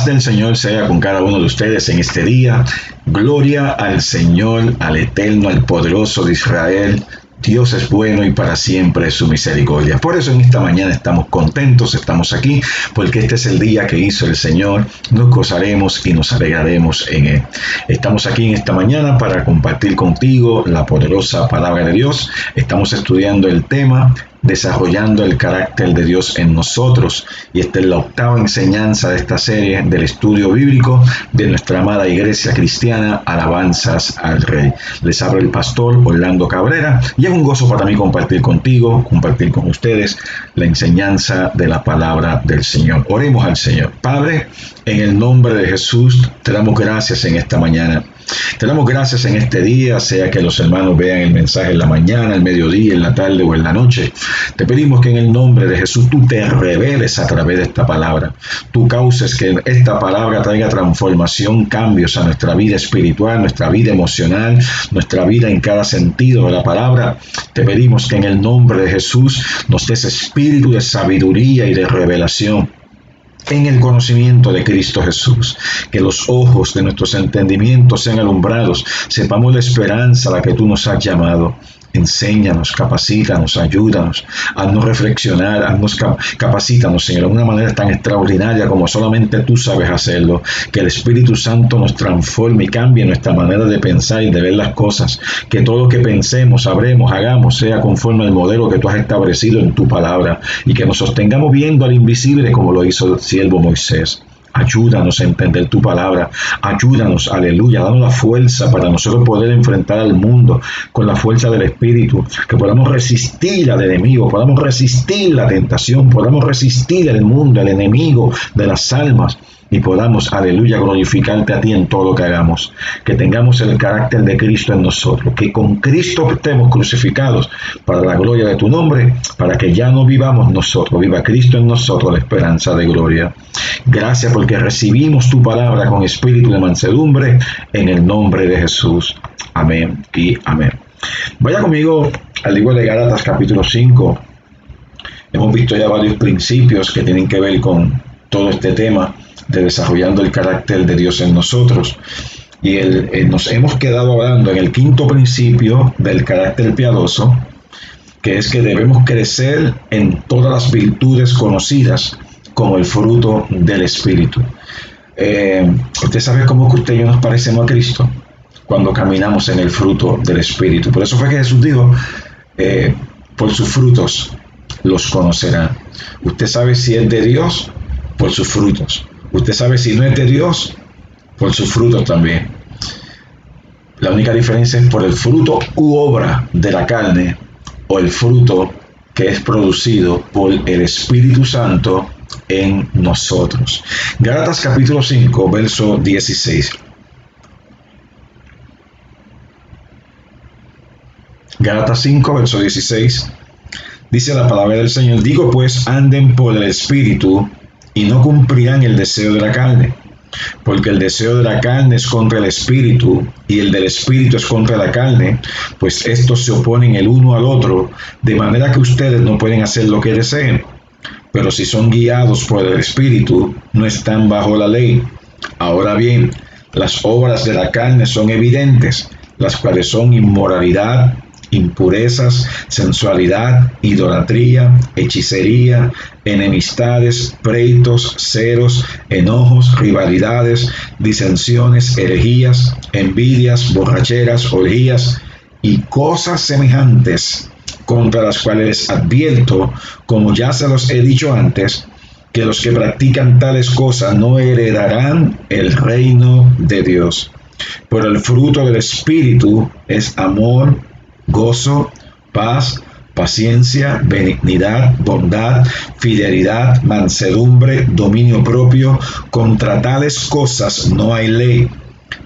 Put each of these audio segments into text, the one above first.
del Señor sea con cada uno de ustedes en este día. Gloria al Señor, al Eterno, al Poderoso de Israel. Dios es bueno y para siempre es su misericordia. Por eso en esta mañana estamos contentos, estamos aquí, porque este es el día que hizo el Señor. Nos gozaremos y nos alegraremos en Él. Estamos aquí en esta mañana para compartir contigo la poderosa palabra de Dios. Estamos estudiando el tema desarrollando el carácter de Dios en nosotros, y esta es la octava enseñanza de esta serie del estudio bíblico de nuestra amada iglesia cristiana Alabanzas al Rey. Les habla el pastor Orlando Cabrera y es un gozo para mí compartir contigo, compartir con ustedes la enseñanza de la palabra del Señor. Oremos al Señor. Padre, en el nombre de Jesús te damos gracias en esta mañana. Te damos gracias en este día, sea que los hermanos vean el mensaje en la mañana, el mediodía, en la tarde o en la noche. Te pedimos que en el nombre de Jesús tú te reveles a través de esta palabra. Tú causes que esta palabra traiga transformación, cambios a nuestra vida espiritual, nuestra vida emocional, nuestra vida en cada sentido de la palabra. Te pedimos que en el nombre de Jesús nos des espíritu de sabiduría y de revelación en el conocimiento de Cristo Jesús, que los ojos de nuestros entendimientos sean alumbrados, sepamos la esperanza a la que tú nos has llamado. Enséñanos, capacítanos, ayúdanos, haznos reflexionar, capacítanos, Señor, de una manera tan extraordinaria como solamente tú sabes hacerlo, que el Espíritu Santo nos transforme y cambie nuestra manera de pensar y de ver las cosas, que todo lo que pensemos, sabremos, hagamos, sea conforme al modelo que tú has establecido en tu palabra, y que nos sostengamos viendo al invisible como lo hizo el siervo Moisés. Ayúdanos a entender tu palabra, ayúdanos, aleluya, danos la fuerza para nosotros poder enfrentar al mundo con la fuerza del Espíritu, que podamos resistir al enemigo, podamos resistir la tentación, podamos resistir el mundo, el enemigo de las almas, y podamos, aleluya, glorificarte a ti en todo lo que hagamos, que tengamos el carácter de Cristo en nosotros, que con Cristo estemos crucificados para la gloria de tu nombre, para que ya no vivamos nosotros, viva Cristo en nosotros, la esperanza de gloria. Gracias porque recibimos tu palabra con espíritu de mansedumbre, en el nombre de Jesús. Amén y amén. Vaya conmigo al libro de Gálatas capítulo 5. Hemos visto ya varios principios que tienen que ver con todo este tema de desarrollando el carácter de Dios en nosotros. Y nos hemos quedado hablando en el quinto principio del carácter piadoso, que es que debemos crecer en todas las virtudes conocidas como el fruto del Espíritu. Usted sabe cómo que usted y yo nos parecemos a Cristo cuando caminamos en el fruto del Espíritu. Por eso fue que Jesús dijo, por sus frutos los conocerán. Usted sabe si es de Dios por sus frutos. Usted sabe si no es de Dios por sus frutos también. La única diferencia es por el fruto u obra de la carne o el fruto que es producido por el Espíritu Santo en nosotros. Gálatas capítulo 5, verso 16. Gálatas 5, verso 16. Dice la palabra del Señor: digo pues, anden por el Espíritu y no cumplirán el deseo de la carne, porque el deseo de la carne es contra el Espíritu y el del Espíritu es contra la carne, pues estos se oponen el uno al otro, de manera que ustedes no pueden hacer lo que deseen. Pero si son guiados por el Espíritu, no están bajo la ley. Ahora bien, las obras de la carne son evidentes, las cuales son inmoralidad, impurezas, sensualidad, idolatría, hechicería, enemistades, pleitos, celos, enojos, rivalidades, disensiones, herejías, envidias, borracheras, orgías y cosas semejantes, contra las cuales les advierto, como ya se los he dicho antes, que los que practican tales cosas no heredarán el reino de Dios. Pero el fruto del Espíritu es amor, gozo, paz, paciencia, benignidad, bondad, fidelidad, mansedumbre, dominio propio. Contra tales cosas no hay ley.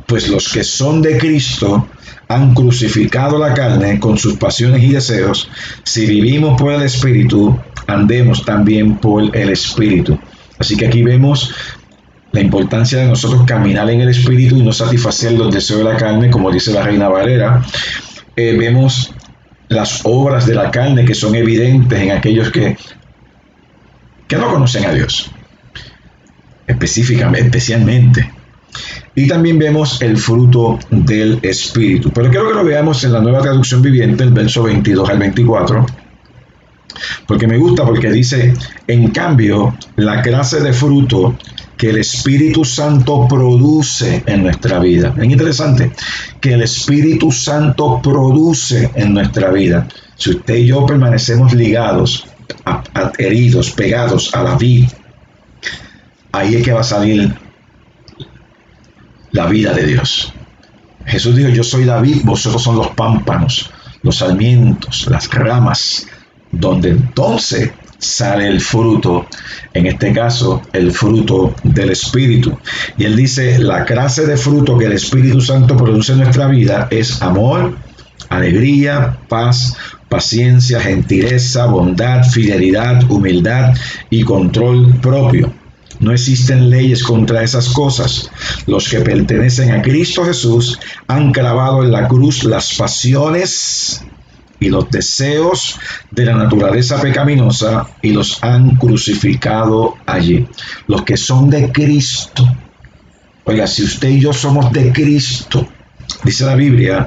Pues los que son de Cristo han crucificado la carne con sus pasiones y deseos. Si vivimos por el Espíritu, andemos también por el Espíritu. Así que aquí vemos la importancia de nosotros caminar en el Espíritu y no satisfacer los deseos de la carne, como dice la Reina Valera. Vemos las obras de la carne que son evidentes en aquellos que no conocen a Dios. especialmente. Y también vemos el fruto del Espíritu. Pero quiero que lo veamos en la Nueva Traducción Viviente, el verso 22 al 24, porque me gusta, porque dice: en cambio, la clase de fruto que el Espíritu Santo produce en nuestra vida. Es interesante que el Espíritu Santo produce en nuestra vida. Si usted y yo permanecemos ligados, adheridos, pegados a la vid, ahí es que va a salir la vida de Dios. Jesús dijo: yo soy la vid, vosotros son los pámpanos, los sarmientos, las ramas, donde entonces sale el fruto, en este caso el fruto del Espíritu. Y él dice: la clase de fruto que el Espíritu Santo produce en nuestra vida es amor, alegría, paz, paciencia, gentileza, bondad, fidelidad, humildad y control propio. No existen leyes contra esas cosas. Los que pertenecen a Cristo Jesús han clavado en la cruz las pasiones y los deseos de la naturaleza pecaminosa y los han crucificado allí. Los que son de Cristo. Oiga, si usted y yo somos de Cristo, dice la Biblia,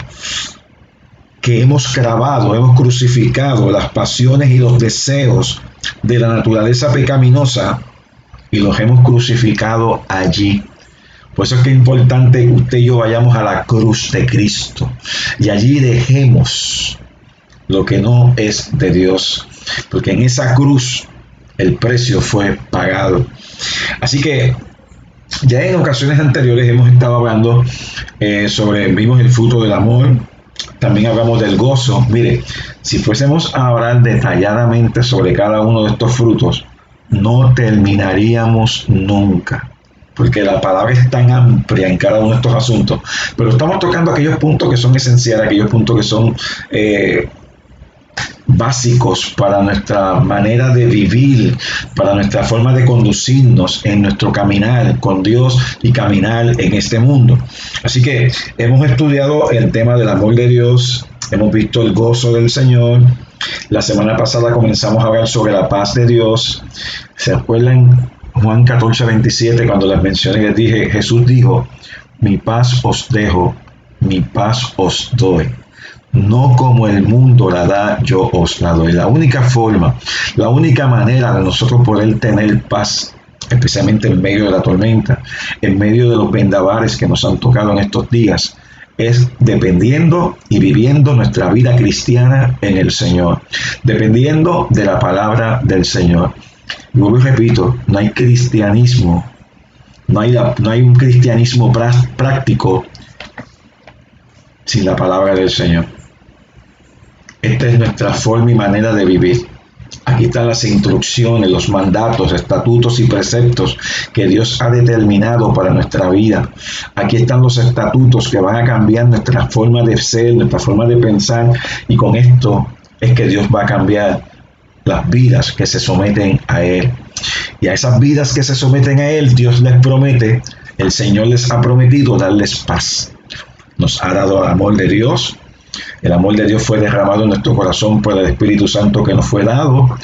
que hemos clavado, hemos crucificado las pasiones y los deseos de la naturaleza pecaminosa y los hemos crucificado allí. Por eso es que es importante que usted y yo vayamos a la cruz de Cristo y allí dejemos lo que no es de Dios, porque en esa cruz el precio fue pagado. Así que ya en ocasiones anteriores hemos estado hablando vimos el fruto del amor, también hablamos del gozo. Mire, si fuésemos a hablar detalladamente sobre cada uno de estos frutos, no terminaríamos nunca, porque la palabra es tan amplia en cada uno de estos asuntos, pero estamos tocando aquellos puntos que son esenciales, aquellos puntos que son básicos para nuestra manera de vivir, para nuestra forma de conducirnos en nuestro caminar con Dios y caminar en este mundo. Así que hemos estudiado el tema del amor de Dios, hemos visto el gozo del Señor. La semana pasada comenzamos a hablar sobre la paz de Dios. ¿Se acuerdan Juan 14:27 cuando les mencioné, les dije, Jesús dijo: mi paz os dejo, mi paz os doy. No como el mundo la da, yo os la doy. La única forma, la única manera de nosotros poder tener paz, especialmente en medio de la tormenta, en medio de los vendavales que nos han tocado en estos días, es dependiendo y viviendo nuestra vida cristiana en el Señor, dependiendo de la palabra del Señor. Y vuelvo y repito, no hay cristianismo, no hay un cristianismo práctico sin la palabra del Señor. Esta es nuestra forma y manera de vivir. Aquí están las instrucciones, los mandatos, estatutos y preceptos que Dios ha determinado para nuestra vida. Aquí están los estatutos que van a cambiar nuestra forma de ser, nuestra forma de pensar, y con esto es que Dios va a cambiar las vidas que se someten a Él. Y a esas vidas que se someten a Él, Dios les promete, el Señor les ha prometido darles paz. Nos ha dado el amor de Dios. El amor de Dios fue derramado en nuestro corazón por el Espíritu Santo que nos fue dado.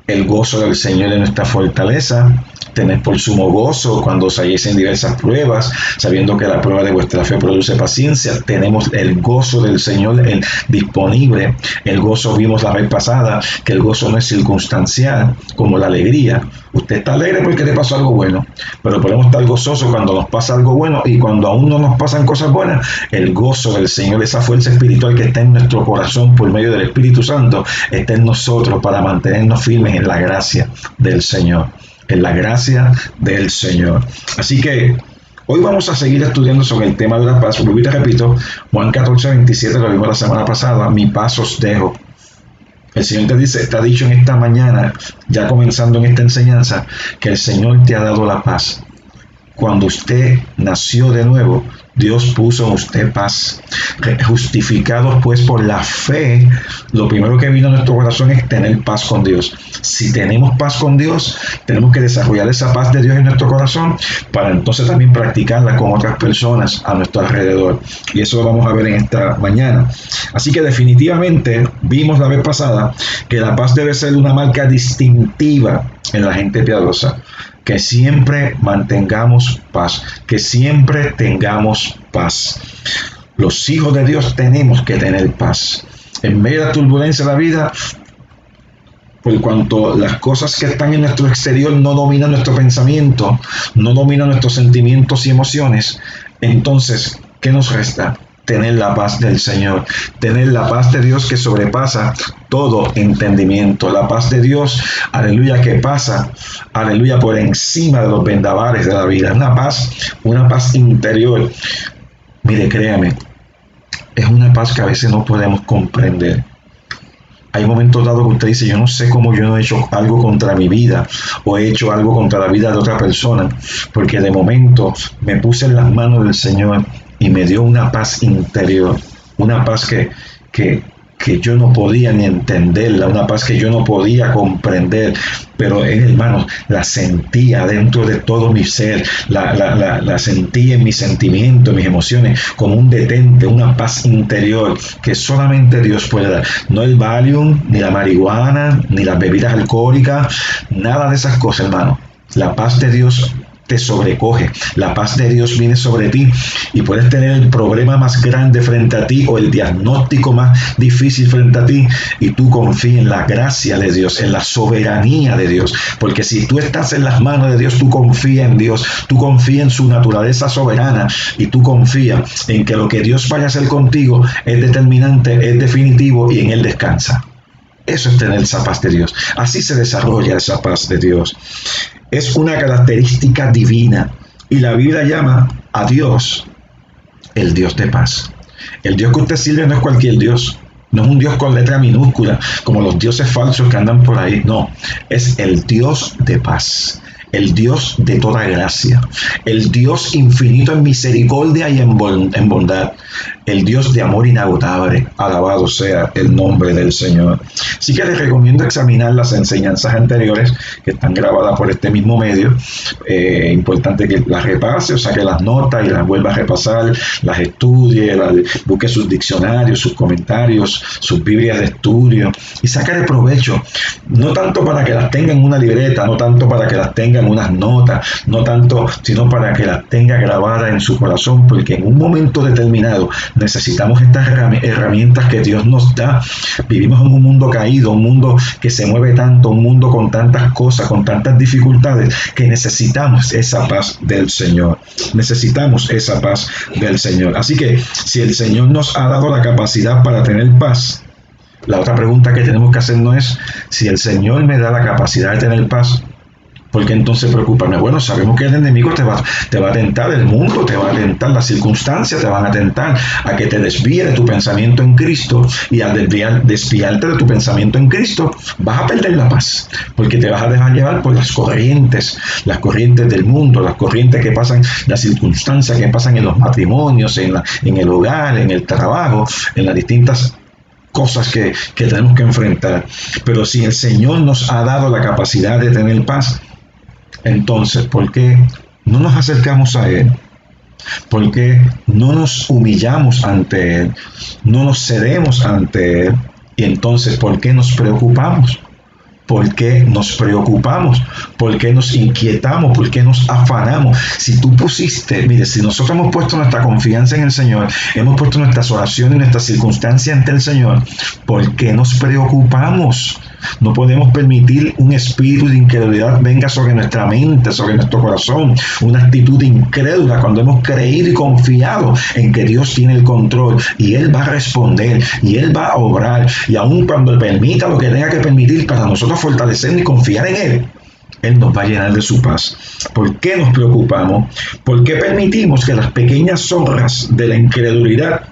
El gozo del Señor es nuestra fortaleza. Tened por sumo gozo cuando os halléis en diversas pruebas, sabiendo que la prueba de vuestra fe produce paciencia. Tenemos el gozo del Señor disponible. El gozo, vimos la vez pasada, que el gozo no es circunstancial, como la alegría. Usted está alegre porque le pasó algo bueno, pero podemos estar gozosos cuando nos pasa algo bueno, y cuando aún no nos pasan cosas buenas, el gozo del Señor, esa fuerza espiritual que está en nuestro corazón por medio del Espíritu Santo, está en nosotros para mantenernos firmes en la gracia del Señor. En la gracia del Señor. Así que hoy vamos a seguir estudiando sobre el tema de la paz. Vuelvo y te repito, Juan 14:27, lo vimos la semana pasada: mi paz os dejo. El Señor te ha dicho en esta mañana, ya comenzando en esta enseñanza, que el Señor te ha dado la paz. Cuando usted nació de nuevo, Dios puso en usted paz. Justificados pues por la fe, lo primero que vino a nuestro corazón es tener paz con Dios. Si tenemos paz con Dios, tenemos que desarrollar esa paz de Dios en nuestro corazón para entonces también practicarla con otras personas a nuestro alrededor. Y eso lo vamos a ver en esta mañana. Así que definitivamente vimos la vez pasada que la paz debe ser una marca distintiva en la gente piadosa. que siempre mantengamos paz, que siempre tengamos paz. Los hijos de Dios tenemos que tener paz. En medio de la turbulencia de la vida, por cuanto las cosas que están en nuestro exterior no dominan nuestro pensamiento, no dominan nuestros sentimientos y emociones, entonces, ¿qué nos resta? Tener la paz del Señor, tener la paz de Dios que sobrepasa todo entendimiento, la paz de Dios, aleluya, que pasa, aleluya, por encima de los vendavales de la vida, una paz interior. Mire, créame, es una paz que a veces no podemos comprender. Hay momentos dados que usted dice, yo no sé cómo yo no he hecho algo contra mi vida o he hecho algo contra la vida de otra persona, porque de momento me puse en las manos del Señor y me dio una paz interior, una paz que yo no podía ni entenderla, una paz que yo no podía comprender, pero hermanos, la sentía dentro de todo mi ser, la sentí en mis sentimientos, en mis emociones, como un detente, una paz interior que solamente Dios puede dar. No el Valium, ni la marihuana, ni las bebidas alcohólicas, nada de esas cosas, hermano. La paz de Dios te sobrecoge, la paz de Dios viene sobre ti y puedes tener el problema más grande frente a ti o el diagnóstico más difícil frente a ti y tú confías en la gracia de Dios, en la soberanía de Dios, porque si tú estás en las manos de Dios, tú confías en Dios, tú confías en su naturaleza soberana y tú confías en que lo que Dios vaya a hacer contigo es determinante, es definitivo y en Él descansa. Eso es tener esa paz de Dios. Así se desarrolla esa paz de Dios. Es una característica divina y la Biblia llama a Dios el Dios de paz. El Dios que usted sirve no es cualquier Dios, no es un Dios con letra minúscula como los dioses falsos que andan por ahí, no, es el Dios de paz, el Dios de toda gracia, el Dios infinito en misericordia y en bondad, el Dios de amor inagotable, alabado sea el nombre del Señor. Así que les recomiendo examinar las enseñanzas anteriores que están grabadas por este mismo medio. Importante que las repase, o saque las notas y las vuelva a repasar, las estudie, busque sus diccionarios, sus comentarios, sus Biblias de estudio y saque provecho, no tanto para que las tenga en una libreta, no tanto para que las tenga en unas notas, no tanto, sino para que las tenga grabadas en su corazón, porque en un momento determinado necesitamos estas herramientas que Dios nos da. Vivimos en un mundo caído, un mundo que se mueve tanto, un mundo con tantas cosas, con tantas dificultades, que necesitamos esa paz del Señor. Necesitamos esa paz del Señor. Así que si el Señor nos ha dado la capacidad para tener paz, la otra pregunta que tenemos que hacernos es, si el Señor me da la capacidad de tener paz, ¿por qué entonces preocuparme? Bueno, sabemos que el enemigo te va a tentar, el mundo te va a tentar, las circunstancias te van a tentar a que te desvíe de tu pensamiento en Cristo, y al desviarte de tu pensamiento en Cristo vas a perder la paz, porque te vas a dejar llevar por las corrientes del mundo, las corrientes que pasan, las circunstancias que pasan en los matrimonios, en el hogar, en el trabajo, en las distintas cosas que tenemos que enfrentar. Pero si el Señor nos ha dado la capacidad de tener paz, entonces, ¿por qué no nos acercamos a Él? ¿Por qué no nos humillamos ante Él? ¿No nos cedemos ante Él? Y entonces, ¿por qué nos preocupamos? ¿Por qué nos preocupamos? ¿Por qué nos inquietamos? ¿Por qué nos afanamos? Si tú pusiste, mire, si nosotros hemos puesto nuestra confianza en el Señor, hemos puesto nuestras oraciones y nuestras circunstancias ante el Señor, ¿por qué nos preocupamos? No podemos permitir un espíritu de incredulidad venga sobre nuestra mente, sobre nuestro corazón, una actitud incrédula cuando hemos creído y confiado en que Dios tiene el control y Él va a responder y Él va a obrar, y aun cuando Él permita lo que tenga que permitir para nosotros fortalecernos y confiar en Él, Él nos va a llenar de su paz. ¿Por qué nos preocupamos? ¿Por qué permitimos que las pequeñas zorras de la incredulidad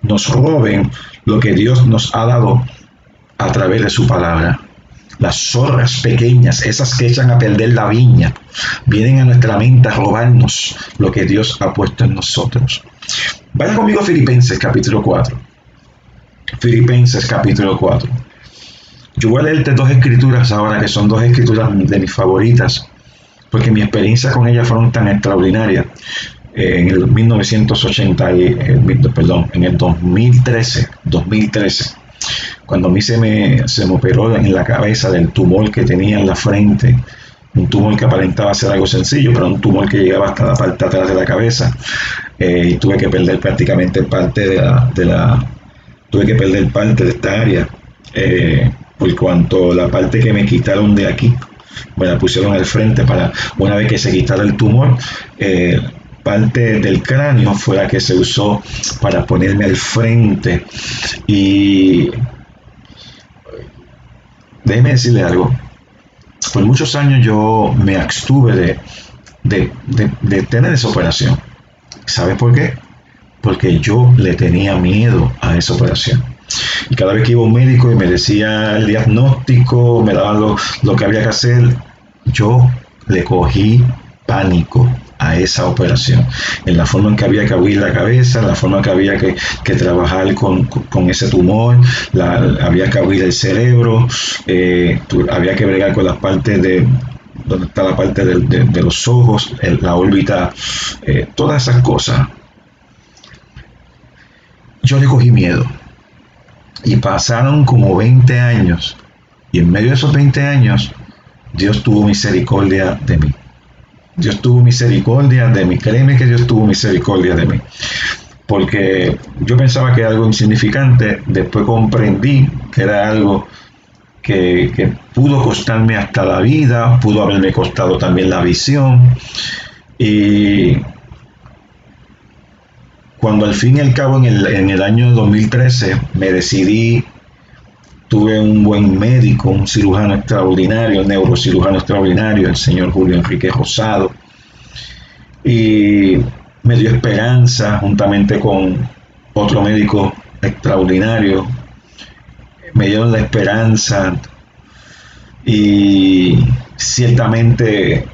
nos roben lo que Dios nos ha dado a través de su palabra? Las zorras pequeñas, esas que echan a perder la viña, vienen a nuestra mente a robarnos lo que Dios ha puesto en nosotros. Vaya conmigo a Filipenses capítulo 4. Filipenses capítulo 4. Yo voy a leerte dos escrituras ahora, que son dos escrituras de mis favoritas, porque mi experiencia con ellas fueron tan extraordinarias. En el 2013, cuando a mí se me operó en la cabeza del tumor que tenía en la frente, un tumor que aparentaba ser algo sencillo, pero un tumor que llegaba hasta la parte de atrás de la cabeza, y tuve que perder prácticamente parte tuve que perder parte de esta área, por cuanto la parte que me quitaron de aquí, me la pusieron al frente para, una vez que se quitara el tumor, parte del cráneo fue la que se usó para ponerme al frente. Y déjeme decirle algo, por muchos años yo me abstuve de tener esa operación. ¿Sabe por qué? Porque yo le tenía miedo a esa operación. Y cada vez que iba a un médico y me decía el diagnóstico, me daban lo que había que hacer, yo le cogí pánico a esa operación, en la forma en que había que abrir la cabeza, en la forma en que había que trabajar con ese tumor, había que abrir el cerebro, había que bregar con las partes de donde está la parte de los ojos, la órbita, todas esas cosas. Yo le cogí miedo y pasaron como 20 años y en medio de esos 20 años Dios tuvo misericordia de mí. Dios tuvo misericordia de mí, créeme que Dios tuvo misericordia de mí, porque yo pensaba que era algo insignificante, después comprendí que era algo que pudo costarme hasta la vida, pudo haberme costado también la visión, y cuando al fin y al cabo en el año 2013 me decidí, tuve un buen médico, un cirujano extraordinario, un neurocirujano extraordinario, el señor Julio Enrique Rosado, y me dio esperanza juntamente con otro médico extraordinario, me dieron la esperanza y ciertamente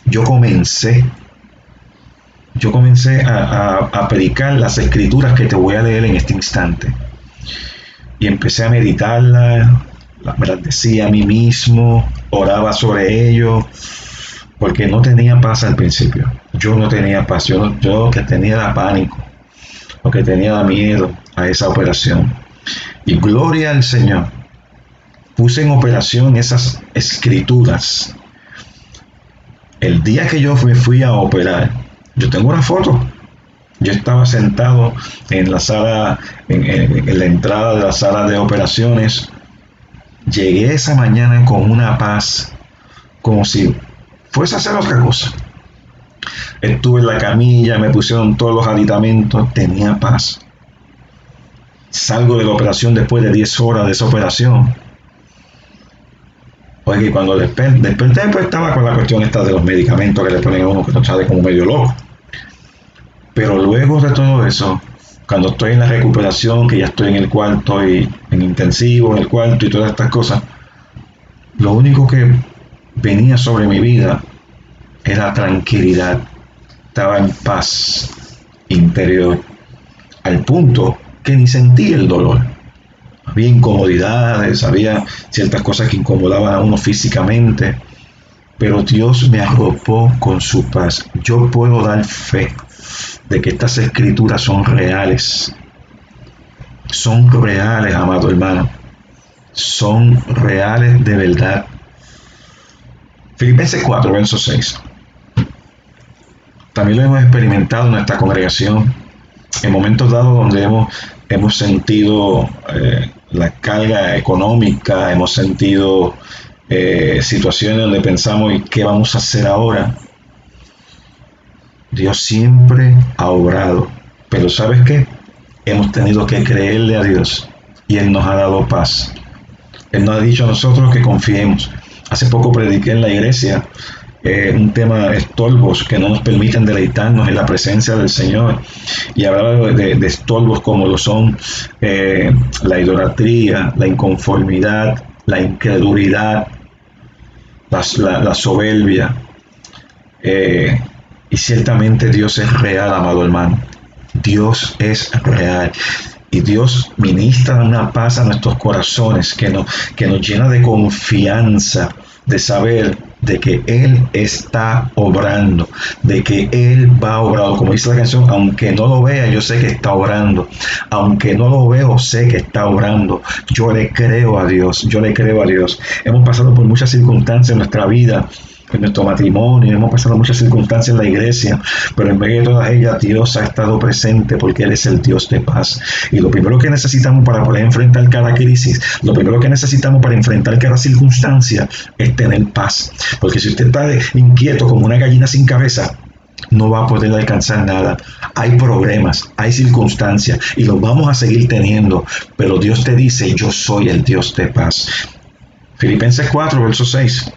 yo comencé a predicar las escrituras que te voy a leer en este instante. Y empecé a meditarlas, me las decía a mí mismo, oraba sobre ello, porque no tenía paz al principio. Yo no tenía paz, yo que tenía era pánico, lo que tenía era miedo a esa operación. Y gloria al Señor, puse en operación esas escrituras. El día que yo me fui a operar, yo tengo una foto. Yo estaba sentado en la sala, en la entrada de la sala de operaciones. Llegué esa mañana con una paz, como si fuese a hacer otra cosa. Estuve en la camilla, me pusieron todos los aditamentos, tenía paz. Salgo de la operación después de 10 horas de esa operación. Oye, cuando desperté, pues estaba con la cuestión esta de los medicamentos que le ponen a uno, que no sabe como medio loco. Pero luego de todo eso, cuando estoy en la recuperación, que ya estoy en el cuarto y en intensivo, en el cuarto y todas estas cosas, lo único que venía sobre mi vida era tranquilidad. Estaba en paz interior, al punto que ni sentí el dolor. Había incomodidades, había ciertas cosas que incomodaban a uno físicamente, pero Dios me arropó con su paz. Yo puedo dar fe de que estas escrituras son reales, amado hermano, son reales de verdad. Filipenses 4, verso 6. También lo hemos experimentado en nuestra congregación, en momentos dados donde hemos sentido la carga económica, hemos sentido situaciones donde pensamos, ¿y qué vamos a hacer ahora? Dios siempre ha obrado, pero ¿sabes qué? Hemos tenido que creerle a Dios y Él nos ha dado paz. Él nos ha dicho a nosotros que confiemos. Hace poco prediqué en la iglesia un tema de estorbos que no nos permiten deleitarnos en la presencia del Señor, y hablaba de estorbos como lo son la idolatría, la inconformidad, la incredulidad, la soberbia. Y ciertamente Dios es real, amado hermano. Dios es real. Y Dios ministra una paz a nuestros corazones que nos llena de confianza, de saber de que Él está obrando, de que Él va a obrar. Como dice la canción, aunque no lo vea, yo sé que está obrando. Aunque no lo veo, sé que está obrando. Yo le creo a Dios, yo le creo a Dios. Hemos pasado por muchas circunstancias en nuestra vida, en nuestro matrimonio, hemos pasado muchas circunstancias en la iglesia, pero en medio de todas ellas Dios ha estado presente porque Él es el Dios de paz. Y lo primero que necesitamos para poder enfrentar cada crisis, lo primero que necesitamos para enfrentar cada circunstancia es tener paz. Porque si usted está inquieto como una gallina sin cabeza, no va a poder alcanzar nada. Hay problemas, hay circunstancias y los vamos a seguir teniendo, pero Dios te dice, yo soy el Dios de paz. Filipenses 4, verso 6.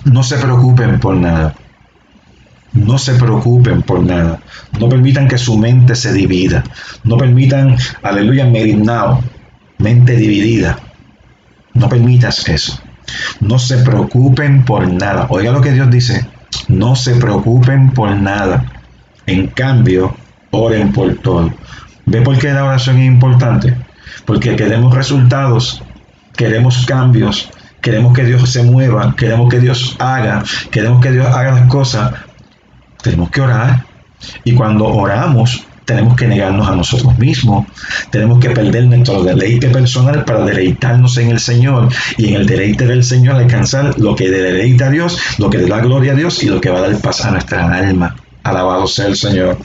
No se preocupen por nada. No se preocupen por nada. No permitan que su mente se divida. No permitan, aleluya, merimnao, mente dividida. No permitas eso. No se preocupen por nada. Oiga lo que Dios dice. No se preocupen por nada. En cambio, oren por todo. ¿Ve por qué la oración es importante? Porque queremos resultados, queremos cambios, queremos que Dios se mueva, queremos que Dios haga las cosas. Tenemos que orar. Y cuando oramos, tenemos que negarnos a nosotros mismos. Tenemos que perder nuestro deleite personal para deleitarnos en el Señor. Y en el deleite del Señor alcanzar lo que deleita a Dios, lo que le da gloria a Dios y lo que va a dar paz a nuestra alma. Alabado sea el Señor.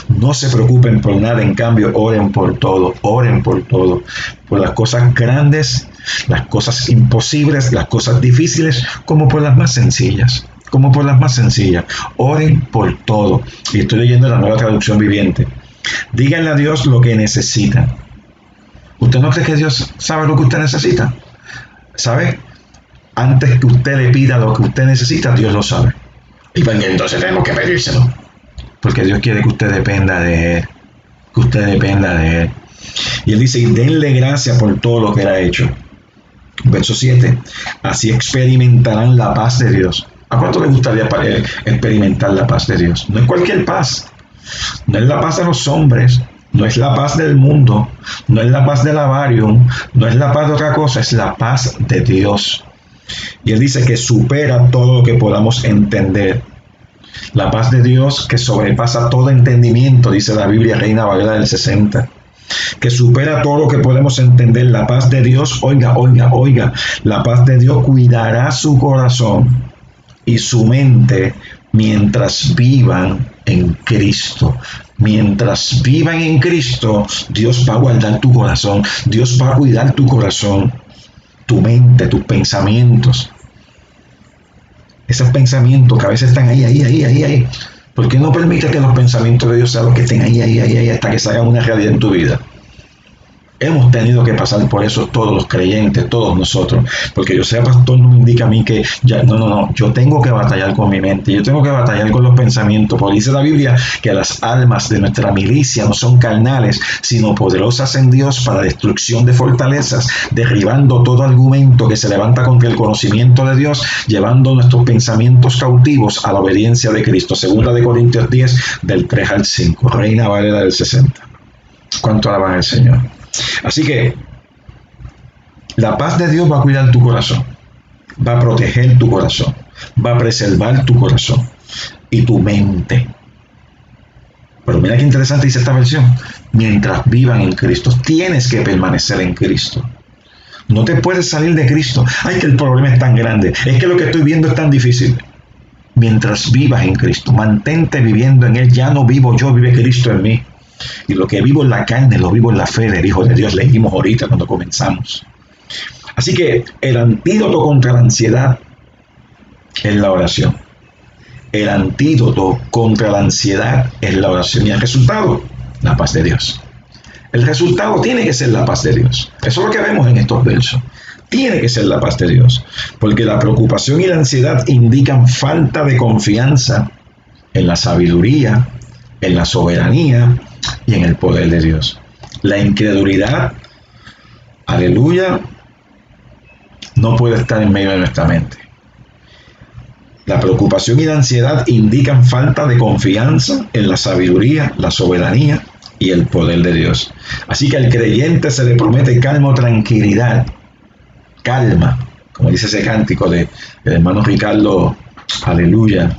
No se preocupen por nada, en cambio, oren por todo, por las cosas grandes, las cosas imposibles, las cosas difíciles, como por las más sencillas. Oren por todo. Y estoy leyendo la Nueva Traducción Viviente. Díganle a Dios lo que necesitan. ¿Usted no cree que Dios sabe lo que usted necesita? ¿Sabe? Antes que usted le pida lo que usted necesita, Dios lo sabe. Y pues entonces tenemos que pedírselo. Porque Dios quiere que usted dependa de Él. Y Él dice, y denle gracias por todo lo que Él ha hecho. Verso 7. Así experimentarán la paz de Dios. ¿A cuánto le gustaría experimentar la paz de Dios? No es cualquier paz. No es la paz de los hombres. No es la paz del mundo. No es la paz del avarium. No es la paz de otra cosa. Es la paz de Dios. Y Él dice que supera todo lo que podamos entender. La paz de Dios que sobrepasa todo entendimiento, dice la Biblia Reina Valera del 60. Que supera todo lo que podemos entender. La paz de Dios, oiga, la paz de Dios cuidará su corazón y su mente mientras vivan en Cristo. Mientras vivan en Cristo, Dios va a guardar tu corazón. Dios va a cuidar tu corazón, tu mente, tus pensamientos. Esos pensamientos que a veces están ahí. ¿Por qué no permite que los pensamientos de Dios sean los que estén ahí hasta que se hagan una realidad en tu vida? Hemos tenido que pasar por eso todos los creyentes, todos nosotros. Porque yo sea pastor no me indica a mí que yo tengo que batallar con mi mente, yo tengo que batallar con los pensamientos. Porque dice la Biblia que las almas de nuestra milicia no son carnales, sino poderosas en Dios para destrucción de fortalezas, derribando todo argumento que se levanta contra el conocimiento de Dios, llevando nuestros pensamientos cautivos a la obediencia de Cristo. 2 de Corintios 10, del 3 al 5, Reina Valera del 60. ¿Cuánto alaban al Señor? Así que la paz de Dios va a cuidar tu corazón, va a proteger tu corazón, va a preservar tu corazón y tu mente. Pero mira qué interesante dice esta versión. Mientras vivan en Cristo, tienes que permanecer en Cristo. No te puedes salir de Cristo. Ay, que el problema es tan grande. Es que lo que estoy viendo es tan difícil. Mientras vivas en Cristo, mantente viviendo en Él. Ya no vivo yo, vive Cristo en mí. Y lo que vivo en la carne, lo vivo en la fe del Hijo de Dios. Leímos ahorita cuando comenzamos. Así que el antídoto contra la ansiedad es la oración. El antídoto contra la ansiedad es la oración. Y el resultado, la paz de Dios. El resultado tiene que ser la paz de Dios. Eso es lo que vemos en estos versos. Tiene que ser la paz de Dios. Porque la preocupación y la ansiedad indican falta de confianza en la sabiduría, en la soberanía y en el poder de Dios. La incredulidad, aleluya, no puede estar en medio de nuestra mente. La preocupación y la ansiedad indican falta de confianza en la sabiduría, la soberanía y el poder de Dios. Así que al creyente se le promete calma o tranquilidad. Calma, como dice ese cántico del hermano Ricardo, aleluya,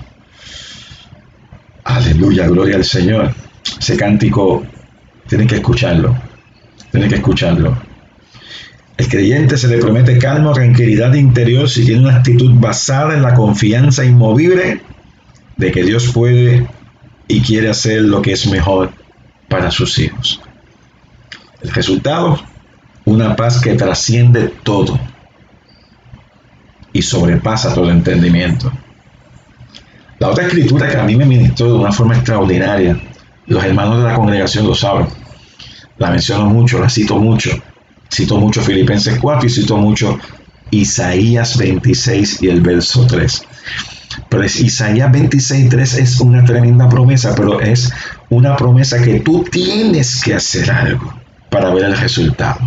aleluya, gloria al Señor. Ese cántico tienen que escucharlo, tienen que escucharlo. El creyente se le promete calma, tranquilidad interior si tiene una actitud basada en la confianza inmovible de que Dios puede y quiere hacer lo que es mejor para sus hijos. El resultado, una paz que trasciende todo y sobrepasa todo entendimiento. La otra escritura que a mí me ministró de una forma extraordinaria, los hermanos de la congregación lo saben, la menciono mucho, la cito mucho Filipenses 4 y cito mucho Isaías 26 y el verso 3. Pero Isaías 26:3 es una tremenda promesa, pero es una promesa que tú tienes que hacer algo para ver el resultado.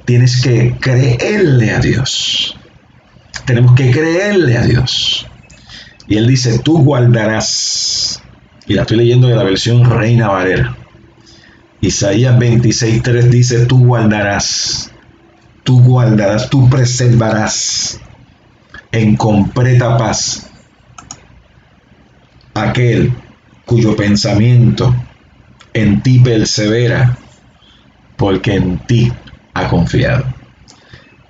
Tienes que creerle a Dios. Tenemos que creerle a Dios. Y él dice, tú guardarás. Y la estoy leyendo de la versión Reina Valera. Isaías 26:3 dice, tú guardarás, tú preservarás en completa paz aquel cuyo pensamiento en ti persevera, porque en ti ha confiado.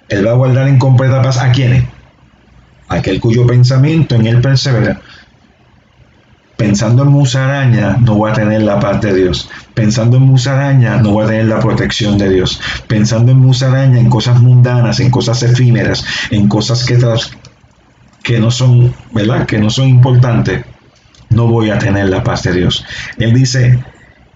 Él va a guardar en completa paz ¿a quiénes? Aquel cuyo pensamiento en él persevera. Pensando en musaraña no voy a tener la paz de Dios. Pensando en musaraña no voy a tener la protección de Dios. Pensando en musaraña en cosas mundanas, en cosas efímeras, en cosas que no son, ¿verdad? Que no son importantes, no voy a tener la paz de Dios. Él dice,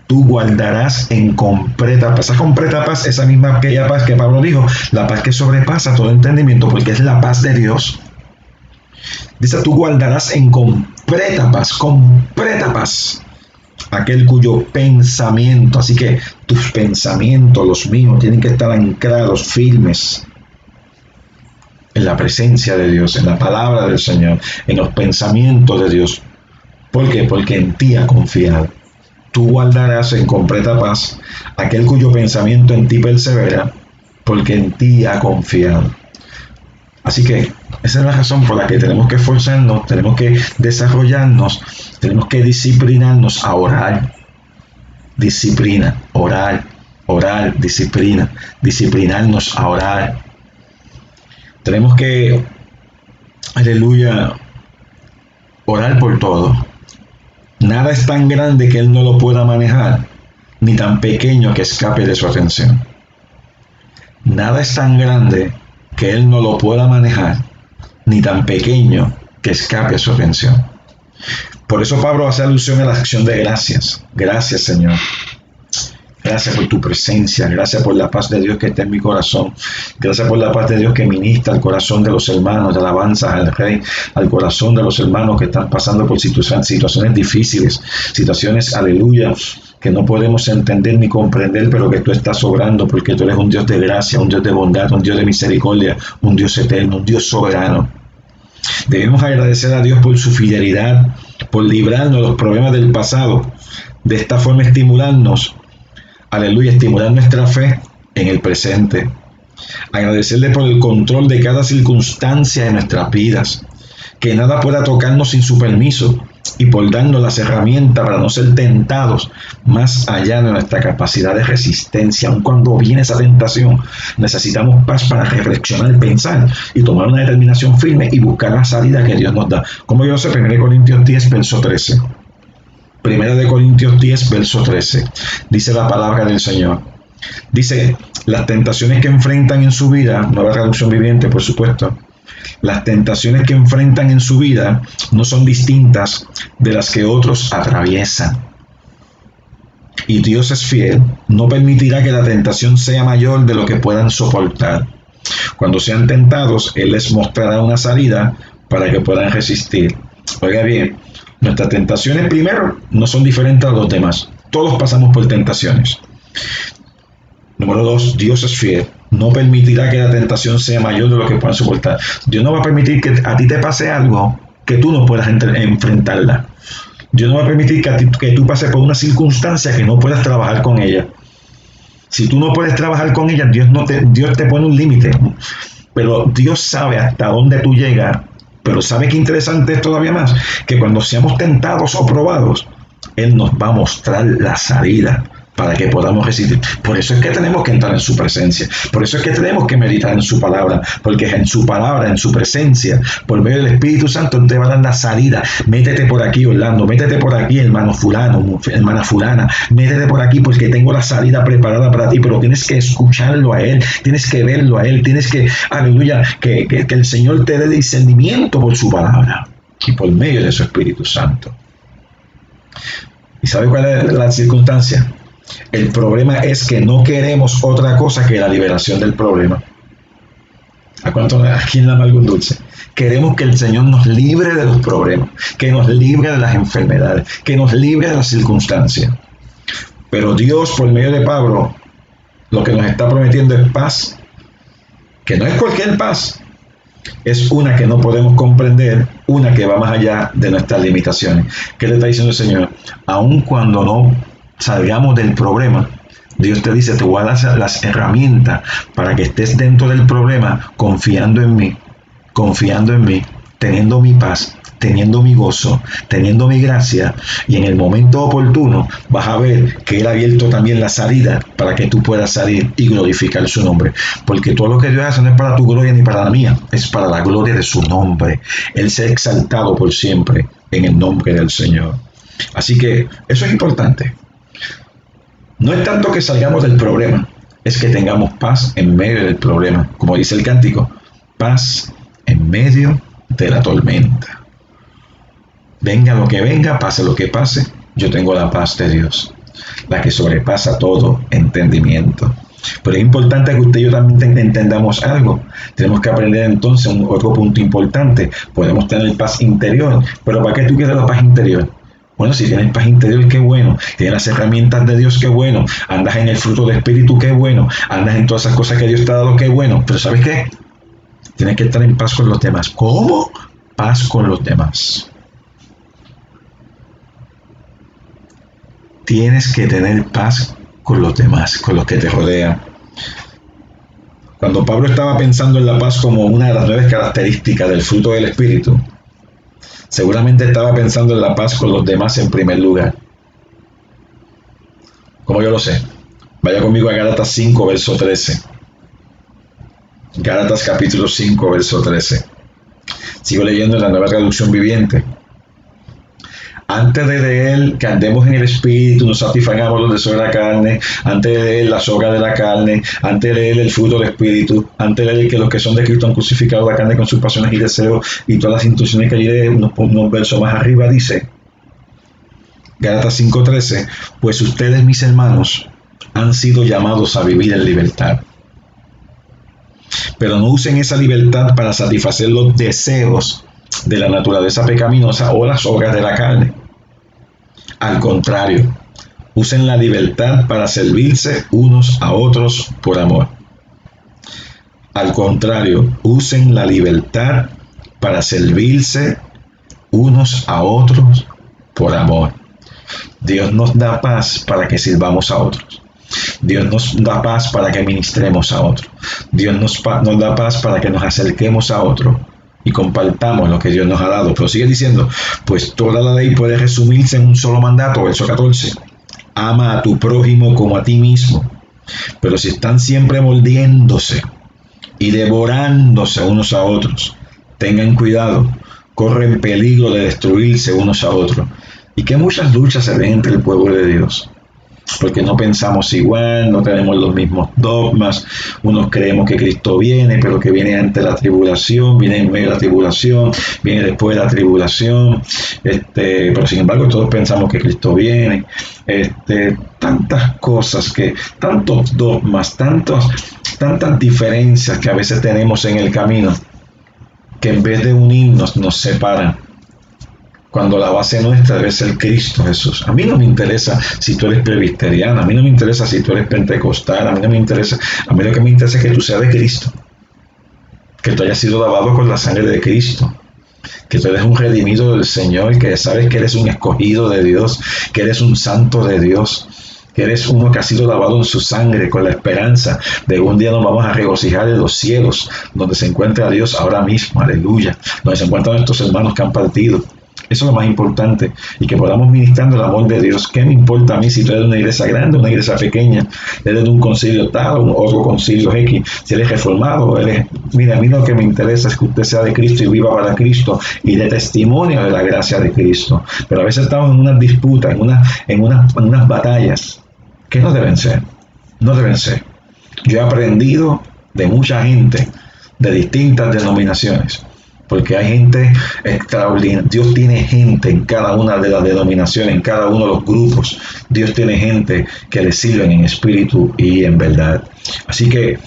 tú guardarás en completa paz. Esa completa paz, esa misma aquella paz que Pablo dijo, la paz que sobrepasa todo entendimiento, porque es la paz de Dios. Dice, tú guardarás en completa paz, aquel cuyo pensamiento, así que tus pensamientos, los míos, tienen que estar anclados, firmes, en la presencia de Dios, en la palabra del Señor, en los pensamientos de Dios. ¿Por qué? Porque en ti ha confiado. Tú guardarás en completa paz aquel cuyo pensamiento en ti persevera, porque en ti ha confiado. Así que esa es la razón por la que tenemos que esforzarnos, tenemos que desarrollarnos, tenemos que disciplinarnos a orar. Disciplina, orar, disciplina, disciplinarnos a orar. Tenemos que, aleluya, orar por todo. Nada es tan grande que Él no lo pueda manejar, ni tan pequeño que escape de su atención. Nada es tan grande que Él no lo pueda manejar, ni tan pequeño que escape a su atención. Por eso Pablo hace alusión a la acción de gracias. Gracias, Señor. Gracias por tu presencia, gracias por la paz de Dios que está en mi corazón, gracias por la paz de Dios que ministra al corazón de los hermanos, de alabanza al Rey, al corazón de los hermanos que están pasando por situaciones difíciles, situaciones, aleluya, que no podemos entender ni comprender, pero que tú estás obrando porque tú eres un Dios de gracia, un Dios de bondad, un Dios de misericordia, un Dios eterno, un Dios soberano. Debemos agradecer a Dios por su fidelidad, por librarnos de los problemas del pasado, de esta forma estimularnos, aleluya, estimular nuestra fe en el presente. Agradecerle por el control de cada circunstancia de nuestras vidas, que nada pueda tocarnos sin su permiso, y por darnos las herramientas para no ser tentados más allá de nuestra capacidad de resistencia. Aun cuando viene esa tentación, necesitamos paz para reflexionar, pensar y tomar una determinación firme y buscar la salida que Dios nos da. Como yo sé, 1 Corintios 10, verso 13. 1 Corintios 10, verso 13. Dice la palabra del Señor. Dice, las tentaciones que enfrentan en su vida, Nueva Traducción Viviente, por supuesto, las tentaciones que enfrentan en su vida no son distintas de las que otros atraviesan. Y Dios es fiel, no permitirá que la tentación sea mayor de lo que puedan soportar. Cuando sean tentados, Él les mostrará una salida para que puedan resistir. Oiga bien, nuestras tentaciones primero no son diferentes a los demás. Todos pasamos por tentaciones. Número 2, Dios es fiel. No permitirá que la tentación sea mayor de lo que puedan soportar. Dios no va a permitir que a ti te pase algo que tú no puedas enfrentarla. Dios no va a permitir que tú pases por una circunstancia que no puedas trabajar con ella. Si tú no puedes trabajar con ella, Dios te pone un límite. Pero Dios sabe hasta dónde tú llegas. Pero ¿sabe qué interesante es todavía más? Que cuando seamos tentados o probados, Él nos va a mostrar la salida para que podamos resistir. Por eso es que tenemos que entrar en su presencia. Por eso es que tenemos que meditar en su palabra. Porque en su palabra, en su presencia, por medio del Espíritu Santo, te va a dar la salida. Métete por aquí, Orlando. Métete por aquí, hermano fulano, hermana fulana. Métete por aquí porque tengo la salida preparada para ti. Pero tienes que escucharlo a Él. Tienes que verlo a Él. Tienes que, aleluya, que el Señor te dé discernimiento por su palabra y por medio de su Espíritu Santo. ¿Y sabe cuál es la circunstancia? El problema es que no queremos otra cosa que la liberación del problema. ¿A quién le ama algún dulce? Queremos que el Señor nos libre de los problemas, que nos libre de las enfermedades, que nos libre de las circunstancias. Pero Dios, por medio de Pablo, lo que nos está prometiendo es paz, que no es cualquier paz, es una que no podemos comprender, una que va más allá de nuestras limitaciones. ¿Qué le está diciendo el Señor? Aun cuando no salgamos del problema, Dios te dice, te voy a dar las herramientas para que estés dentro del problema confiando en mí, teniendo mi paz, teniendo mi gozo, teniendo mi gracia, y en el momento oportuno vas a ver que Él ha abierto también la salida para que tú puedas salir y glorificar su nombre. Porque todo lo que Dios hace no es para tu gloria ni para la mía, es para la gloria de su nombre. Él se ha exaltado por siempre en el nombre del Señor. Así que eso es importante. No es tanto que salgamos del problema, es que tengamos paz en medio del problema. Como dice el cántico, paz en medio de la tormenta. Venga lo que venga, pase lo que pase, yo tengo la paz de Dios, la que sobrepasa todo entendimiento. Pero es importante que usted y yo también entendamos algo. Tenemos que aprender entonces otro punto importante. Podemos tener paz interior, pero ¿para qué tú quieres la paz interior? Bueno, si tienes paz interior, qué bueno. Tienes las herramientas de Dios, qué bueno. Andas en el fruto del Espíritu, qué bueno. Andas en todas esas cosas que Dios te ha dado, qué bueno. Pero ¿sabes qué? Tienes que estar en paz con los demás. ¿Cómo? Paz con los demás. Tienes que tener paz con los demás, con los que te rodean. Cuando Pablo estaba pensando en la paz como una de las 9 características del fruto del Espíritu, seguramente estaba pensando en la paz con los demás en primer lugar. ¿Cómo yo lo sé? Vaya conmigo a Gálatas 5, verso 13. Gálatas capítulo 5, verso 13. Sigo leyendo en la Nueva Traducción Viviente. Antes de leer que andemos en el Espíritu, nos satisfagamos los deseos de la carne, antes de leer las obras de la carne, antes de leer el fruto del Espíritu, antes de leer que los que son de Cristo han crucificado la carne con sus pasiones y deseos, y todas las instrucciones que hay unos versos más arriba dice, Gálatas 5:13, pues ustedes, mis hermanos, han sido llamados a vivir en libertad. Pero no usen esa libertad para satisfacer los deseos de la naturaleza pecaminosa o las obras de la carne. Al contrario, usen la libertad para servirse unos a otros por amor. Al contrario, usen la libertad para servirse unos a otros por amor. Dios nos da paz para que sirvamos a otros. Dios nos da paz para que ministremos a otros. Dios nos da paz para que nos acerquemos a otros y compartamos lo que Dios nos ha dado. Pero sigue diciendo, pues toda la ley puede resumirse en un solo mandato, verso 14. Ama a tu prójimo como a ti mismo. Pero si están siempre mordiéndose y devorándose unos a otros, tengan cuidado, corren peligro de destruirse unos a otros. Y que muchas luchas se ven entre el pueblo de Dios. Porque no pensamos igual, no tenemos los mismos dogmas, unos creemos que Cristo viene, pero que viene antes de la tribulación, viene en medio de la tribulación, viene después de la tribulación, pero sin embargo todos pensamos que Cristo viene, tantas cosas, tantos dogmas, tantas diferencias que a veces tenemos en el camino, que en vez de unirnos nos separan. Cuando la base nuestra debe ser Cristo Jesús. A mí no me interesa si tú eres presbiteriano, a mí no me interesa si tú eres pentecostal, a mí no me interesa, a mí lo que me interesa es que tú seas de Cristo, que tú hayas sido lavado con la sangre de Cristo, que tú eres un redimido del Señor, que sabes que eres un escogido de Dios, que eres un santo de Dios, que eres uno que ha sido lavado en su sangre con la esperanza de que un día nos vamos a regocijar en los cielos, donde se encuentra Dios ahora mismo, aleluya, donde se encuentran nuestros hermanos que han partido. Eso es lo más importante, y que podamos ministrando el amor de Dios. ¿Qué me importa a mí si tú eres de una iglesia grande o una iglesia pequeña? Eres de un concilio tal o otro concilio X, si eres reformado, mira, a mí lo que me interesa es que usted sea de Cristo y viva para Cristo y de testimonio de la gracia de Cristo. Pero a veces estamos en unas disputas, en unas batallas que no deben ser, no deben ser. Yo he aprendido de mucha gente de distintas denominaciones, porque hay gente extraordinaria. Dios tiene gente en cada una de las denominaciones, en cada uno de los grupos. Dios tiene gente que le sirven en espíritu y en verdad. Así que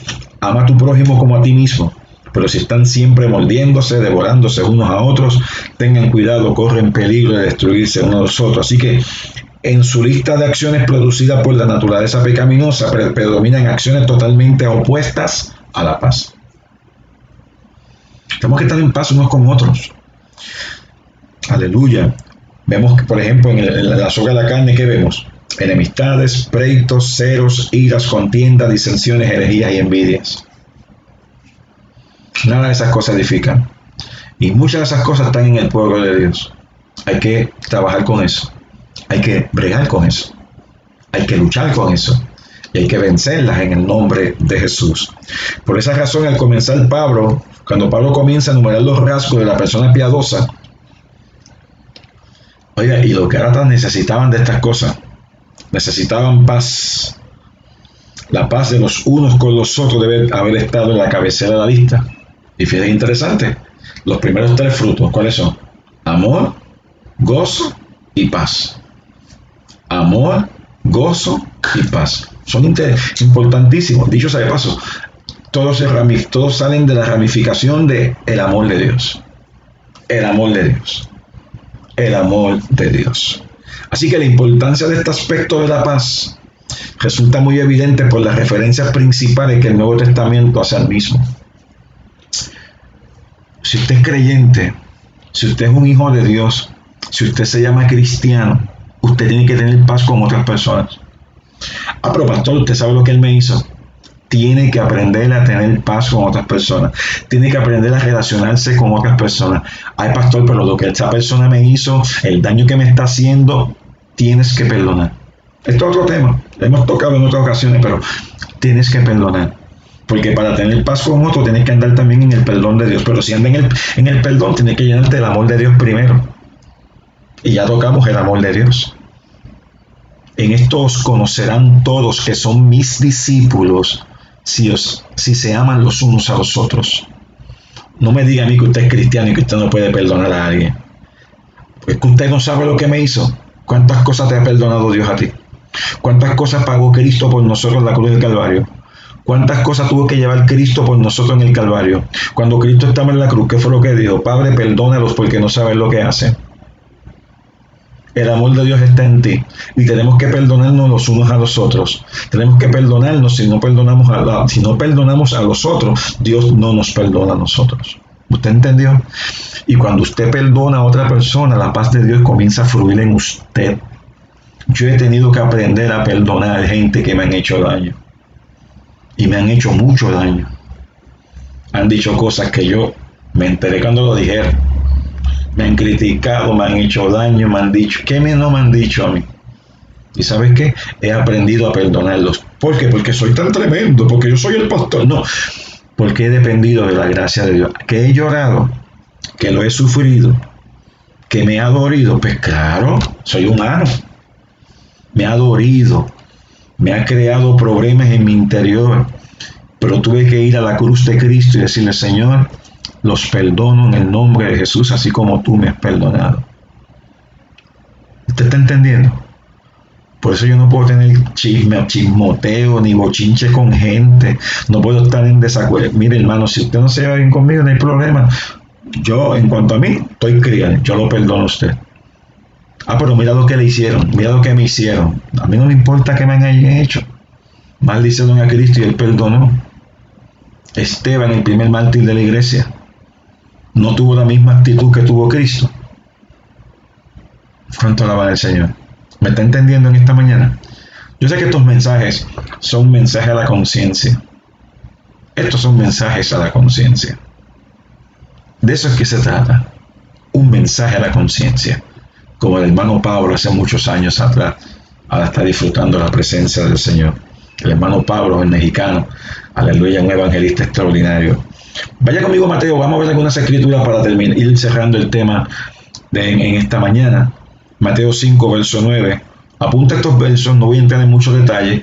ama a tu prójimo como a ti mismo. Pero si están siempre mordiéndose, devorándose unos a otros, tengan cuidado, corren peligro de destruirse unos a los otros. Así que en su lista de acciones producidas por la naturaleza pecaminosa predominan acciones totalmente opuestas a la paz. Tenemos que estar en paz unos con otros. Aleluya. Vemos que, por ejemplo, en la soga de la carne, ¿qué vemos? Enemistades, pleitos, celos, iras, contiendas, disensiones, herejías y envidias. Nada de esas cosas edifican. Y muchas de esas cosas están en el pueblo de Dios. Hay que trabajar con eso. Hay que bregar con eso. Hay que luchar con eso. Y hay que vencerlas en el nombre de Jesús. Por esa razón, al comenzar cuando Pablo comienza a enumerar los rasgos de la persona piadosa, oiga, y los gálatas necesitaban de estas cosas. Necesitaban paz. La paz de los unos con los otros debe haber estado en la cabecera de la lista. Y fíjense, interesante. Los primeros 3 frutos, ¿cuáles son? Amor, gozo y paz. Amor, gozo y paz. Son importantísimos. Dicho sea de paso, todos salen de la ramificación de el amor de Dios. El amor de Dios. El amor de Dios. Así que la importancia de este aspecto de la paz resulta muy evidente por las referencias principales que el Nuevo Testamento hace al mismo. Si usted es creyente, si usted es un hijo de Dios, si usted se llama cristiano, usted tiene que tener paz con otras personas. Pero pastor, usted sabe lo que él me hizo. Tiene que aprender a tener paz con otras personas. Tiene que aprender a relacionarse con otras personas. Ay, pastor, pero lo que esta persona me hizo, el daño que me está haciendo, tienes que perdonar. Esto es otro tema. Lo hemos tocado en otras ocasiones, pero tienes que perdonar. Porque para tener paz con otro, tienes que andar también en el perdón de Dios. Pero si andas en el perdón, tienes que llenarte del amor de Dios primero. Y ya tocamos el amor de Dios. En esto os conocerán todos que son mis discípulos, si se aman los unos a los otros. No me diga a mí que usted es cristiano y que usted no puede perdonar a alguien. Es que usted no sabe lo que me hizo. ¿Cuántas cosas te ha perdonado Dios a ti? ¿Cuántas cosas pagó Cristo por nosotros en la cruz del Calvario? ¿Cuántas cosas tuvo que llevar Cristo por nosotros en el Calvario? Cuando Cristo estaba en la cruz, ¿qué fue lo que dijo? Padre, perdónalos porque no saben lo que hacen. El amor de Dios está en ti y tenemos que perdonarnos los unos a los otros. Tenemos que perdonarnos. Si no perdonamos a los otros, Dios no nos perdona a nosotros. ¿Usted entendió? Y cuando usted perdona a otra persona, la paz de Dios comienza a fluir en usted. Yo he tenido que aprender a perdonar a gente que me han hecho daño. Y me han hecho mucho daño. Han dicho cosas que yo me enteré cuando lo dijeron. Me han criticado, me han hecho daño, me han dicho. ¿Qué no me han dicho a mí? ¿Y sabes qué? He aprendido a perdonarlos. ¿Por qué? Porque soy tan tremendo, porque yo soy el pastor. No, porque he dependido de la gracia de Dios. Que he llorado, que lo he sufrido, que me ha dolido. Pues claro, soy humano. Me ha dolido, me ha creado problemas en mi interior. Pero tuve que ir a la cruz de Cristo y decirle, Señor, los perdono en el nombre de Jesús, así como tú me has perdonado. ¿Usted está entendiendo? Por eso yo no puedo tener chismoteo ni bochinche con gente. No puedo estar en desacuerdo. Mire, hermano, si usted no se lleva bien conmigo, no hay problema. Yo, en cuanto a mí, estoy criado. Yo lo perdono a usted. Pero mira lo que le hicieron. Mira lo que me hicieron. A mí no me importa que me hayan hecho. Maldicieron a Cristo y él perdonó. Esteban, el primer mártir de la iglesia, no tuvo la misma actitud que tuvo Cristo. ¿Cuánto alaban al Señor? ¿Me está entendiendo en esta mañana? Yo sé que estos mensajes son mensajes a la conciencia. Estos son mensajes a la conciencia. De eso es que se trata. Un mensaje a la conciencia. Como el hermano Pablo hace muchos años atrás. Ahora está disfrutando la presencia del Señor. El hermano Pablo, el mexicano. Aleluya, un evangelista extraordinario. Vaya conmigo, Mateo. Vamos a ver algunas escrituras para terminar, ir cerrando el tema en esta mañana. Mateo 5, verso 9. Apunta estos versos, no voy a entrar en muchos detalles,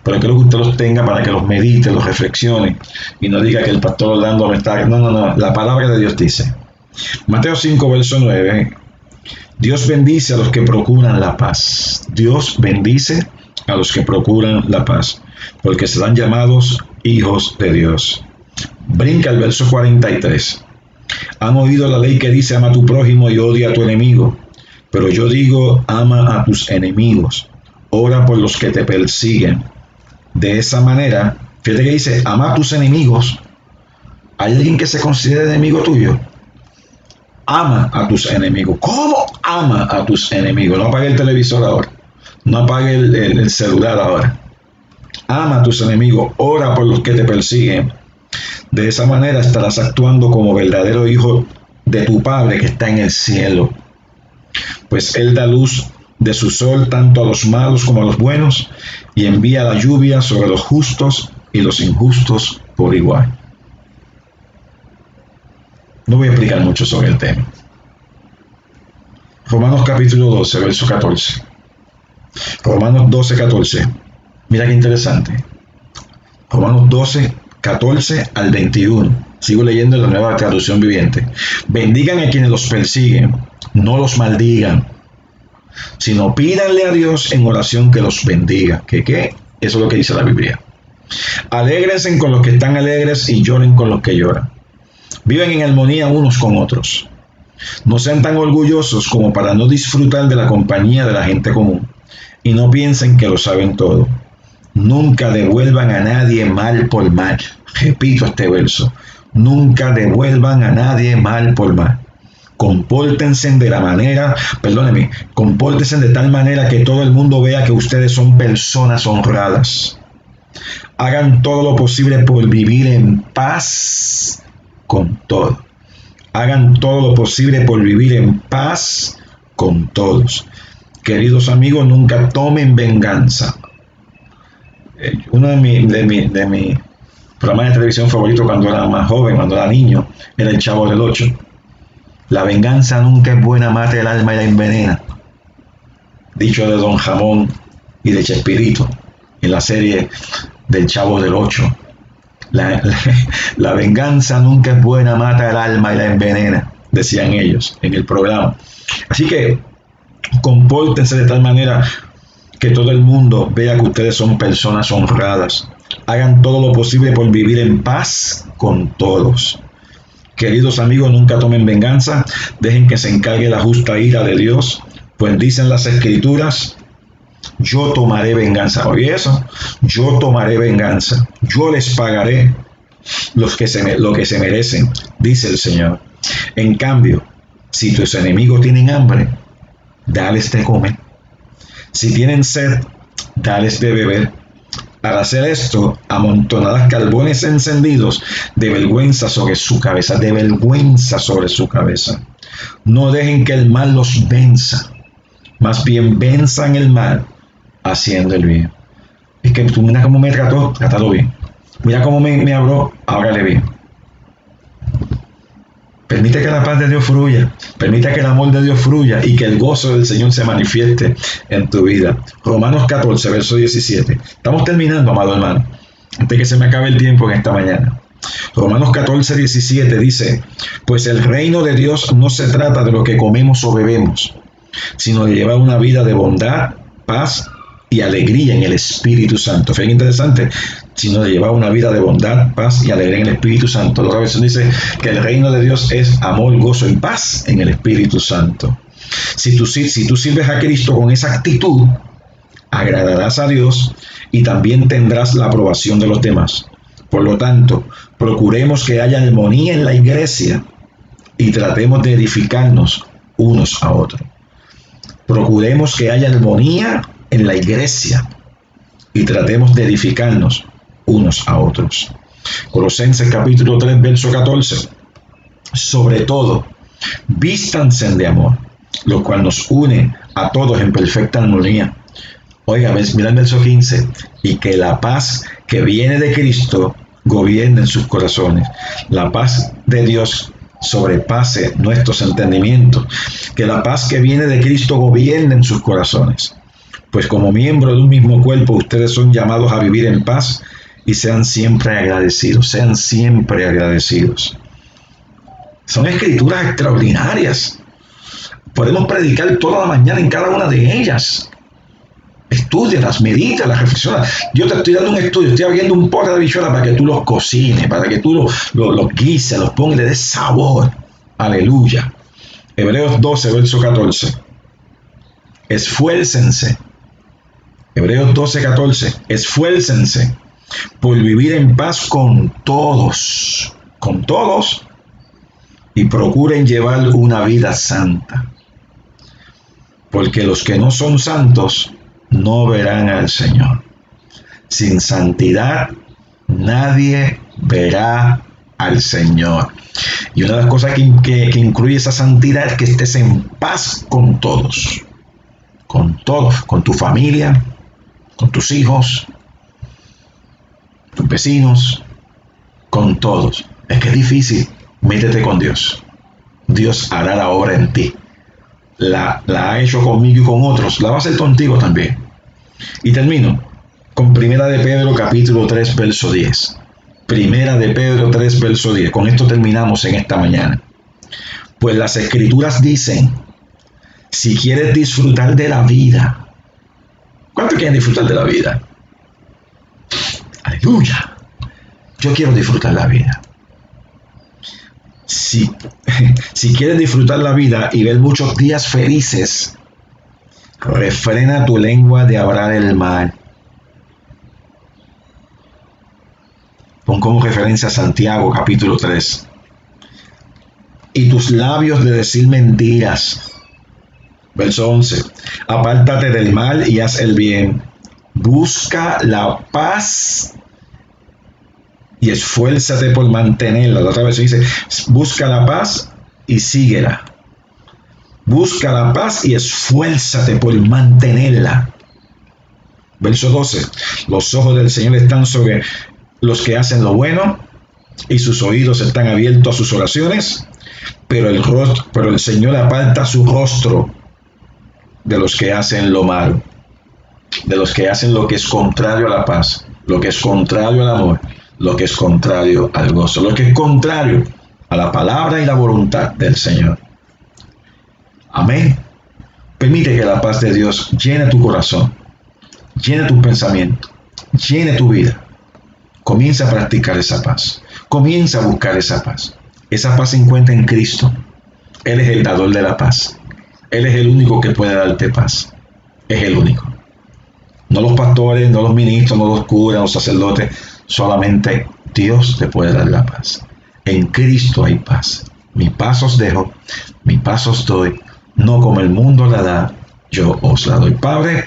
pero quiero que usted los tenga para que los medite, los reflexione y no diga que el pastor Orlando me está... No, la palabra de Dios dice. Mateo 5, verso 9. Dios bendice a los que procuran la paz. Dios bendice a los que procuran la paz, porque serán llamados hijos de Dios. Brinca el verso 43. Han oído la ley que dice: ama a tu prójimo y odia a tu enemigo. Pero yo digo: ama a tus enemigos, ora por los que te persiguen. De esa manera, fíjate que dice: ama a tus enemigos. ¿Hay alguien que se considere enemigo tuyo? Ama a tus enemigos. ¿Cómo ama a tus enemigos? No apague el televisor ahora. No apague el celular ahora. Ama a tus enemigos, ora por los que te persiguen. De esa manera estarás actuando como verdadero hijo de tu Padre que está en el cielo. Pues Él da luz de su sol tanto a los malos como a los buenos, y envía la lluvia sobre los justos y los injustos por igual. No voy a explicar mucho sobre el tema. Romanos capítulo 12, verso 14. Romanos 12, 14. Mira qué interesante. Romanos 12, 14 al 21. Sigo leyendo en la Nueva Traducción Viviente. Bendigan a quienes los persiguen, no los maldigan, sino pídanle a Dios en oración que los bendiga. ¿Qué? Eso es lo que dice la Biblia. Alégrense con los que están alegres y lloren con los que lloran. Viven en armonía unos con otros. No sean tan orgullosos como para no disfrutar de la compañía de la gente común, y no piensen que lo saben todo. Nunca devuelvan a nadie mal por mal. Repito este verso. Nunca devuelvan a nadie mal por mal. Compórtense de tal manera que todo el mundo vea que ustedes son personas honradas. Hagan todo lo posible por vivir en paz con todos. Hagan todo lo posible por vivir en paz con todos. Queridos amigos, nunca tomen venganza. Uno de mis programas de televisión favoritos cuando era más joven, cuando era niño, era El Chavo del Ocho. La venganza nunca es buena, mata el alma y la envenena. Dicho de Don Jamón y de Chespirito en la serie del Chavo del Ocho. La venganza nunca es buena, mata el alma y la envenena, decían ellos en el programa. Así que compórtense de tal manera que todo el mundo vea que ustedes son personas honradas. Hagan todo lo posible por vivir en paz con todos. Queridos amigos, nunca tomen venganza. Dejen que se encargue la justa ira de Dios. Pues dicen las Escrituras: yo tomaré venganza. Oye eso, yo tomaré venganza. Yo les pagaré lo que se merecen, dice el Señor. En cambio, si tus enemigos tienen hambre, dales de comer. Si tienen sed, dales de beber. Al hacer esto, amontonarás carbones encendidos de vergüenza sobre su cabeza, de vergüenza sobre su cabeza. No dejen que el mal los venza, más bien venzan el mal haciendo el bien. Es que tú mira cómo me trató, trátalo bien. Mira cómo me habló, háblale bien. Permite que la paz de Dios fluya, permite que el amor de Dios fluya y que el gozo del Señor se manifieste en tu vida. Romanos 14, verso 17. Estamos terminando, amado hermano, antes que se me acabe el tiempo en esta mañana. Romanos 14, 17 dice: pues el reino de Dios no se trata de lo que comemos o bebemos, sino de llevar una vida de bondad, paz y alegría en el Espíritu Santo. Fue interesante, sino de llevar una vida de bondad, paz y alegría en el Espíritu Santo. La otra versión dice que el reino de Dios es amor, gozo y paz en el Espíritu Santo. Si tú sirves a Cristo con esa actitud, agradarás a Dios y también tendrás la aprobación de los demás. Por lo tanto, procuremos que haya armonía en la iglesia y tratemos de edificarnos unos a otros. Procuremos que haya armonía en la iglesia y tratemos de edificarnos unos a otros. Colosenses capítulo 3, verso 14. Sobre todo, vístanse de amor, lo cual nos une a todos en perfecta armonía. Oiga, mira el verso 15. Y que la paz que viene de Cristo gobierne en sus corazones. La paz de Dios sobrepase nuestros entendimientos. Que la paz que viene de Cristo gobierne en sus corazones. Pues como miembros de un mismo cuerpo, ustedes son llamados a vivir en paz y sean siempre agradecidos. Sean siempre agradecidos. Son escrituras extraordinarias. Podemos predicar toda la mañana en cada una de ellas. Estúdialas, medítalas, reflexionalas. Yo te estoy dando un estudio, estoy abriendo un pote de habichuelas para que tú los cocines, para que tú los guises, los pongas y le des sabor. Aleluya. Hebreos 12, verso 14. Esfuércense. Hebreos 12, 14. Esfuércense por vivir en paz con todos. Con todos. Y procuren llevar una vida santa. Porque los que no son santos no verán al Señor. Sin santidad nadie verá al Señor. Y una de las cosas que incluye esa santidad es que estés en paz con todos. Con todos. Con tu familia, con tus hijos, tus vecinos, con todos. Es que es difícil. Métete con Dios. Dios hará la obra en ti. La ha hecho conmigo y con otros. La va a hacer contigo también. Y termino con Primera de Pedro capítulo 3 verso 10. Primera de Pedro 3 verso 10. Con esto terminamos en esta mañana. Pues las escrituras dicen, si quieres disfrutar de la vida. ¿Cuántos quieren disfrutar de la vida? Aleluya. Yo quiero disfrutar la vida. Si quieres disfrutar la vida y ver muchos días felices, refrena tu lengua de hablar el mal. Pon como referencia a Santiago capítulo 3. Y tus labios de decir mentiras. Verso 11. Apártate del mal y haz el bien. Busca la paz y esfuérzate por mantenerla. La otra vez dice, busca la paz y síguela. Busca la paz y esfuérzate por mantenerla. Verso 12. Los ojos del Señor están sobre los que hacen lo bueno y sus oídos están abiertos a sus oraciones, pero el Señor aparta su rostro de los que hacen lo malo, de los que hacen lo que es contrario a la paz, lo que es contrario al amor, lo que es contrario al gozo, lo que es contrario a la palabra y la voluntad del Señor. Amén. Permite que la paz de Dios llene tu corazón, llene tu pensamiento, llene tu vida. Comienza a practicar esa paz. Comienza a buscar esa paz. Esa paz se encuentra en Cristo. Él es el dador de la paz. Él es el único que puede darte paz. Es el único. No los pastores, no los ministros, no los curas, los sacerdotes. Solamente Dios te puede dar la paz. En Cristo hay paz. Mi paz os dejo, mi paz os doy. No como el mundo la da, yo os la doy. Padre,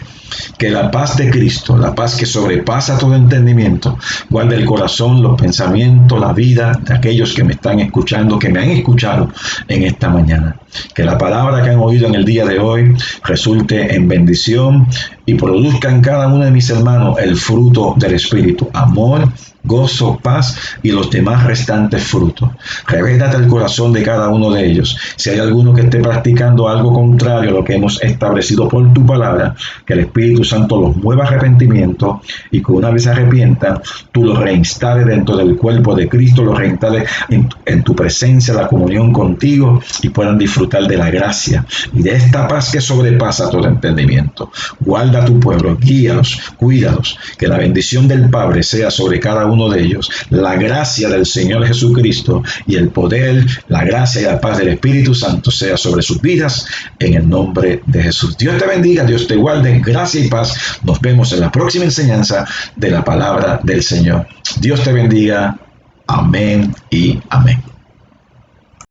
que la paz de Cristo, la paz que sobrepasa todo entendimiento, guarde el corazón, los pensamientos, la vida de aquellos que me están escuchando, que me han escuchado en esta mañana. Que la palabra que han oído en el día de hoy resulte en bendición y produzca en cada uno de mis hermanos el fruto del Espíritu: amor, gozo, paz y los demás restantes frutos. Revélate el corazón de cada uno de ellos. Si hay alguno que esté practicando algo contrario a lo que hemos establecido por tu palabra, que el Espíritu Santo los mueva a arrepentimiento y que una vez se arrepientan, tú los reinstales dentro del cuerpo de Cristo, los reinstales en tu presencia, la comunión contigo, y puedan disfrutar de la gracia y de esta paz que sobrepasa todo entendimiento. Guarda a tu pueblo, guíalos, cuídalos, que la bendición del Padre sea sobre cada uno de ellos, la gracia del Señor Jesucristo y el poder, la gracia y la paz del Espíritu Santo sea sobre sus vidas, en el nombre de Jesús. Dios te bendiga, Dios te guarde, gracia y paz. Nos vemos en la próxima enseñanza de la palabra del Señor. Dios te bendiga. Amén y amén.